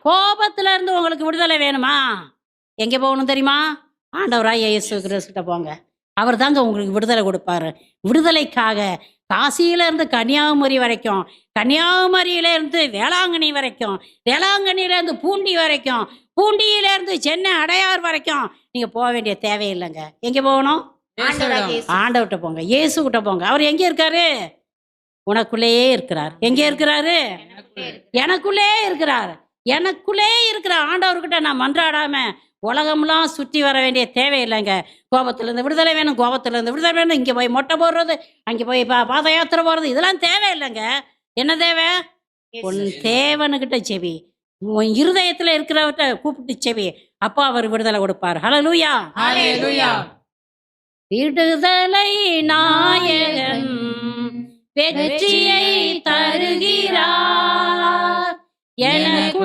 கோபத்துல இருந்து உங்களுக்கு விடுதலை வேணுமா? எங்க போகணும் தெரியுமா? ஆண்டவராய் இயேசு கிறிஸ்துட்ட போங்க. அவர் தாங்க உங்களுக்கு விடுதலை கொடுப்பாரு. விடுதலைக்காக காசியில இருந்து கன்னியாகுமரி வரைக்கும், கன்னியாகுமரியில இருந்து வேளாங்கண்ணி வரைக்கும், வேளாங்கண்ணியில இருந்து பூண்டி வரைக்கும், பூண்டியில இருந்து சென்னை அடையார் வரைக்கும் நீங்க போக வேண்டிய தேவையில்லைங்க. எங்க போகணும்? ஆண்டவர்ட்ட போங்க. இயேசுகிட்ட போங்க. அவர் எங்க இருக்காரு? உனக்குள்ளேயே இருக்கிறார். எங்கே இருக்கிறாரு? எனக்குள்ளே இருக்கிறார். எனக்குள்ளே இருக்கிற ஆண்டவர்கிட்ட நான் மன்றாடாம உலகம்லாம் சுற்றி வர வேண்டிய தேவையில்லைங்க. கோபத்திலேருந்து விடுதலை வேணும், கோபத்திலேருந்து விடுதலை வேணும், இங்கே போய் மொட்டை போடுறது, அங்கே போய் பாத யாத்திரை போகிறது, இதெல்லாம் தேவையில்லைங்க. என்ன தேவை? உன் தேவனுக்கிட்ட செவி, உன் இருதயத்தில் இருக்கிறவர்கிட்ட கூப்பிட்டு செவி. அப்போ அவர் விடுதலை கொடுப்பார். ஹல்லேலூயா. விடுதலை நாயகன் வெற்றியை தருகிறார். எனக்கு